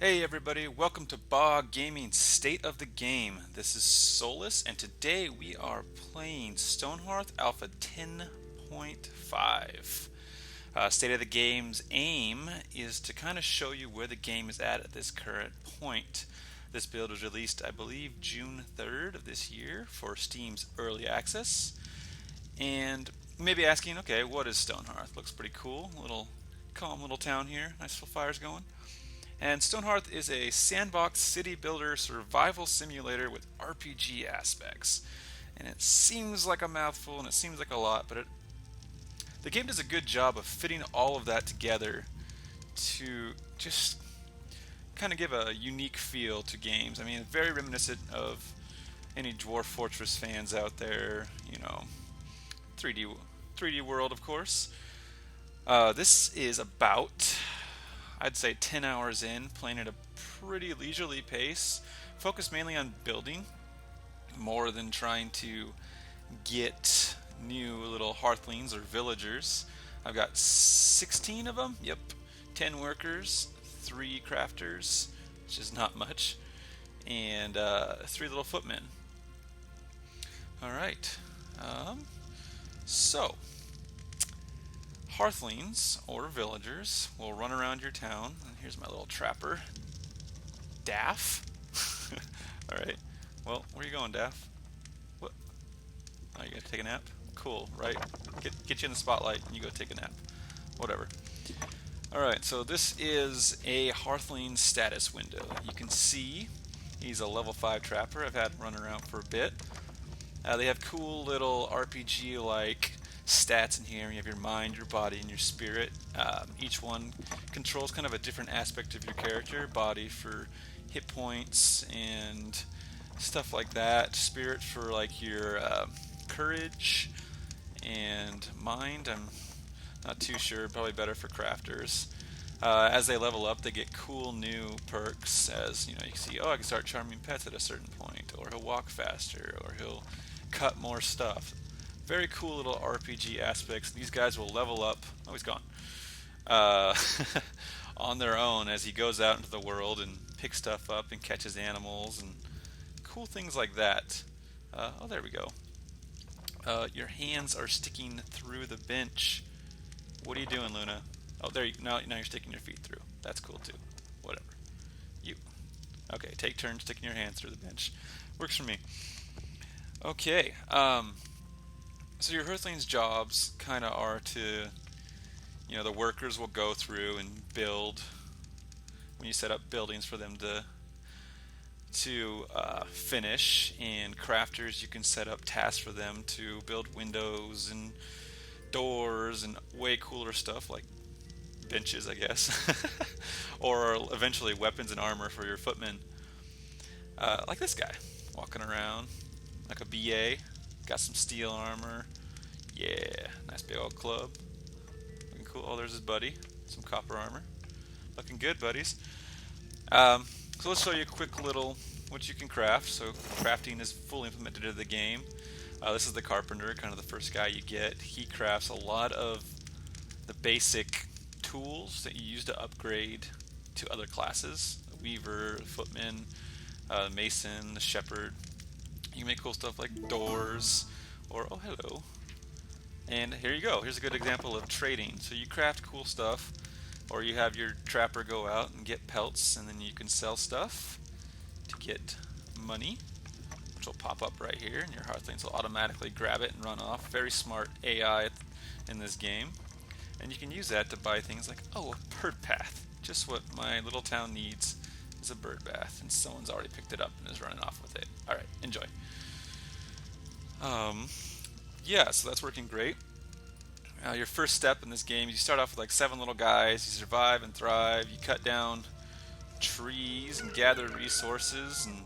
Hey everybody, welcome to Bog Gaming State of the Game. This is Solus, and today we are playing Stonehearth Alpha 10.5. State of the Game's aim is to kind of show you where the game is at this current point. This build was released, I believe, June 3rd of this year for Steam's Early Access. And maybe asking, okay, what is Stonehearth? Looks pretty cool. Little calm little town here. Nice little fires going. And Stonehearth is a sandbox city builder survival simulator with RPG aspects. And it seems like a mouthful and it seems like a lot, but the game does a good job of fitting all of that together to just kind of give a unique feel to games. I mean, very reminiscent of any Dwarf Fortress fans out there, 3D world, of course. This is about, I'd say, 10 hours in, playing at a pretty leisurely pace, focused mainly on building more than trying to get new little hearthlings or villagers. I've got 16 of them, yep, 10 workers, 3 crafters, which is not much, and 3 little footmen. Alright, so Hearthlings, or villagers, will run around your town. And here's my little trapper, Daff. Alright, well, where are you going, Daff? What? Oh, you gotta take a nap? Cool, right? Get you in the spotlight and you go take a nap. Whatever. Alright, so this is a Hearthling status window. You can see he's a level 5 trapper. I've had him run around for a bit. They have cool little RPG-like stats in here. You have your mind, your body, and your spirit. Each one controls kind of a different aspect of your character. Body for hit points and stuff like that. Spirit for like your courage, and mind, I'm not too sure. Probably better for crafters. As they level up, they get cool new perks. As you know, you can see, oh, I can start charming pets at a certain point, or he'll walk faster, or he'll cut more stuff. Very cool little RPG aspects. These guys will level up. Oh, he's gone. Uh, on their own as he goes out into the world and picks stuff up and catches animals and cool things like that. Oh, there we go. Your hands are sticking through the bench. What are you doing, Luna? Oh, there you now you're sticking your feet through. That's cool too. Whatever. You. Okay, take turns sticking your hands through the bench. Works for me. Okay. So your Earthlings' jobs kind of are to, the workers will go through and build when you set up buildings for them to finish, and crafters, you can set up tasks for them to build windows and doors and way cooler stuff like benches, I guess, or eventually weapons and armor for your footmen, like this guy walking around like a BA. Got some steel armor. Yeah, nice big old club. Looking cool. Oh, there's his buddy. Some copper armor. Looking good, buddies. So let's show you a quick little what you can craft. So crafting is fully implemented into the game. This is the carpenter, kind of the first guy you get. He crafts a lot of the basic tools that you use to upgrade to other classes. The weaver, the footman, mason, the shepherd. You can make cool stuff like doors, or oh hello. And here you go. Here's a good example of trading. So you craft cool stuff, or you have your trapper go out and get pelts, and then you can sell stuff to get money, which will pop up right here, and your Hearthlings will automatically grab it and run off. Very smart AI in this game. And you can use that to buy things like, oh, a bird path. Just what my little town needs is a bird bath, and someone's already picked it up and is running off with it. Alright, enjoy. Yeah, so that's working great. Your first step in this game, you start off with like 7 little guys. You survive and thrive. You cut down trees and gather resources, and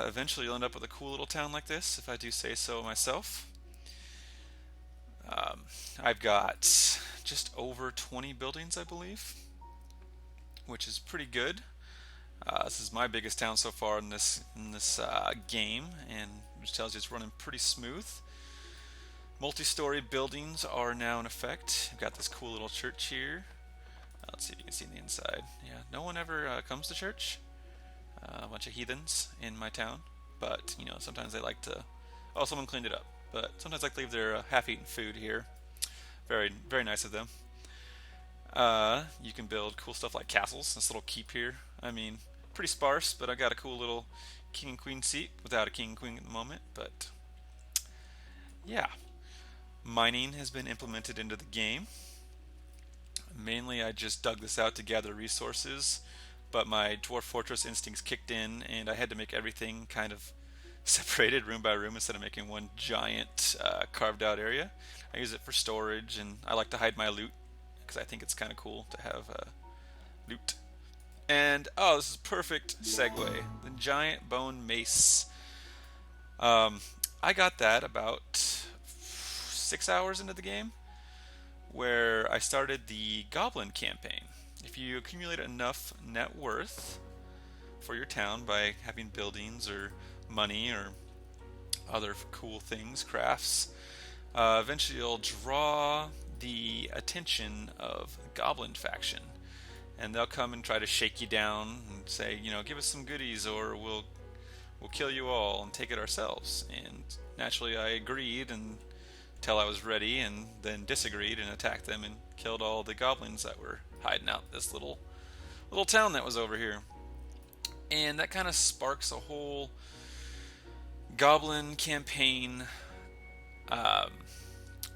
eventually you'll end up with a cool little town like this, if I do say so myself. I've got just over 20 buildings, I believe, which is pretty good. This is my biggest town so far in this game, and which tells you it's running pretty smooth. Multi-story buildings are now in effect. We've got this cool little church here. Let's see if you can see the inside. Yeah, no one ever comes to church. A bunch of heathens in my town, but sometimes they like to. Oh, someone cleaned it up, but sometimes they like to leave their half-eaten food here. Very, very nice of them. You can build cool stuff like castles. This little keep here. I mean, pretty sparse, but I got a cool little king and queen seat without a king and queen at the moment. But yeah, mining has been implemented into the game. Mainly, I just dug this out to gather resources, but my dwarf fortress instincts kicked in, and I had to make everything kind of separated room by room instead of making one giant carved out area. I use it for storage, and I like to hide my loot because I think it's kind of cool to have loot. And oh, this is perfect segue. The giant bone mace. Um, I got that about 6 hours into the game, where I started the Goblin campaign. If you accumulate enough net worth for your town by having buildings or money or other cool things, crafts, eventually you'll draw the attention of the Goblin faction. And they'll come and try to shake you down and say, give us some goodies or we'll kill you all and take it ourselves. And naturally I agreed until I was ready, and then disagreed and attacked them and killed all the goblins that were hiding out this little town that was over here. And that kind of sparks a whole goblin campaign. Um,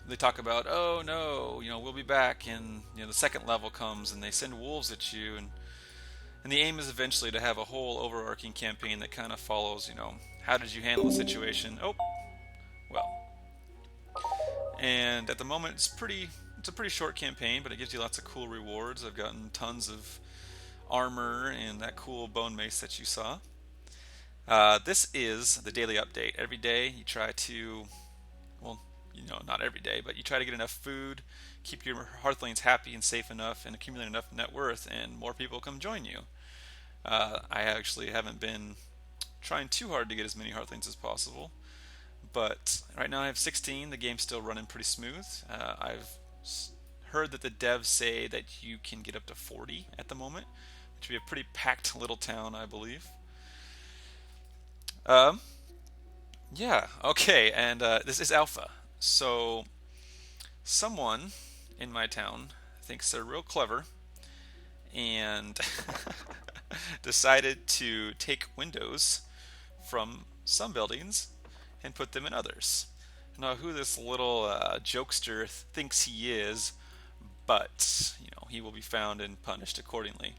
they talk about, oh no, we'll be back, and the second level comes, and they send wolves at you, and the aim is eventually to have a whole overarching campaign that kind of follows, how did you handle the situation? Oh, well. And at the moment, it's a pretty short campaign, but it gives you lots of cool rewards. I've gotten tons of armor and that cool bone mace that you saw. This is the daily update. Every day you try to, well, not every day, but you try to get enough food, keep your hearthlings happy and safe enough, and accumulate enough net worth, and more people come join you. I actually haven't been trying too hard to get as many hearthlings as possible, but right now I have 16. The game's still running pretty smooth. I've heard that the devs say that you can get up to 40 at the moment, which would be a pretty packed little town, I believe. Um, yeah, okay, and this is alpha. So someone in my town thinks they're real clever and decided to take windows from some buildings and put them in others. Now, who this little jokester thinks he is, but he will be found and punished accordingly.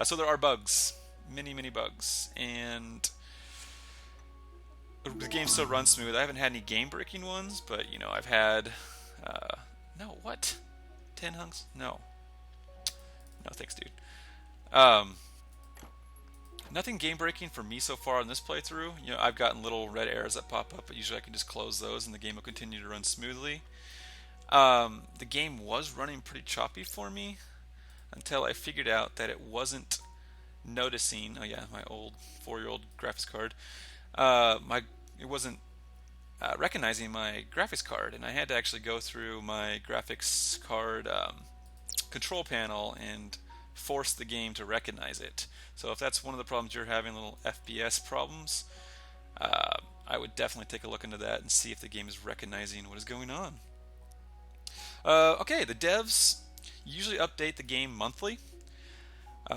So there are bugs, many, many bugs, and the game still runs smooth. I haven't had any game-breaking ones, but I've had no, what? 10 hunks? No, no, thanks, dude. Um, Nothing game-breaking for me so far in this playthrough. I've gotten little red arrows that pop up, but usually I can just close those, and the game will continue to run smoothly. The game was running pretty choppy for me until I figured out that it wasn't noticing. Oh yeah, my old 4-year-old graphics card. It wasn't recognizing my graphics card, and I had to actually go through my graphics card control panel and force the game to recognize it. So if that's one of the problems you're having, little FPS problems, I would definitely take a look into that and see if the game is recognizing what is going on. Okay, the devs usually update the game monthly.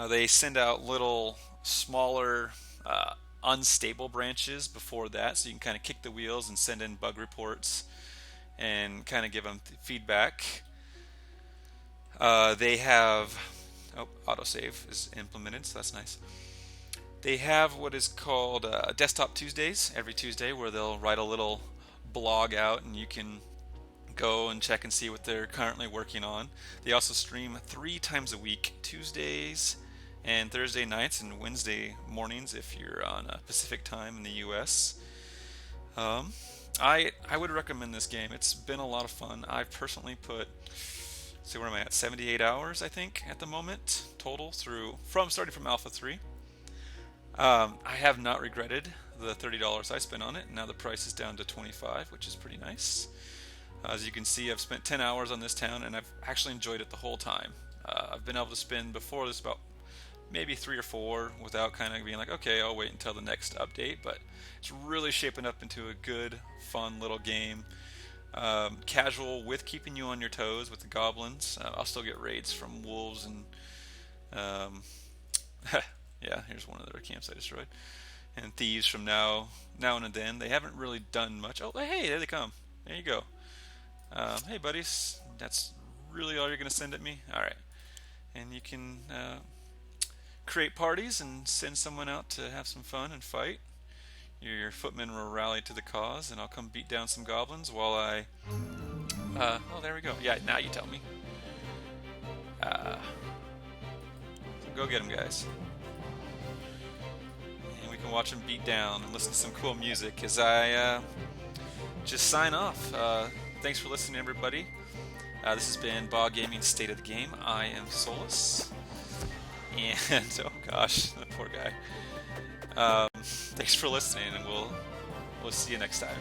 They send out little smaller unstable branches before that, so you can kind of kick the wheels and send in bug reports and kind of give them feedback. They have autosave is implemented, so that's nice. They have what is called Desktop Tuesdays every Tuesday, where they'll write a little blog out and you can go and check and see what they're currently working on. They also stream 3 times a week, Tuesdays and Thursday nights and Wednesday mornings if you're on Pacific time in the US. I would recommend this game. It's been a lot of fun. I've personally put, see where am I at, 78 hours I think at the moment total starting from Alpha 3. I have not regretted the $30 I spent on it. Now the price is down to $25, which is pretty nice. As you can see, I've spent 10 hours on this town, and I've actually enjoyed it the whole time. I've been able to spend before this about maybe 3 or 4 without kind of being like, okay, I'll wait until the next update. But it's really shaping up into a good, fun little game. Casual with keeping you on your toes with the goblins. I'll still get raids from wolves and um, yeah, here's one of their camps I destroyed. And thieves from now and then. They haven't really done much. Oh, hey, there they come. There you go. Hey, buddies. That's really all you're going to send at me? All right. And you can create parties and send someone out to have some fun and fight. Your footmen will rally to the cause, and I'll come beat down some goblins while I. Oh, there we go. Yeah, now you tell me. So go get them, guys. And we can watch them beat down and listen to some cool music as I just sign off. Thanks for listening, everybody. This has been Bog Gaming State of the Game. I am Solus. And, oh gosh, the poor guy. Thanks for listening, and we'll see you next time.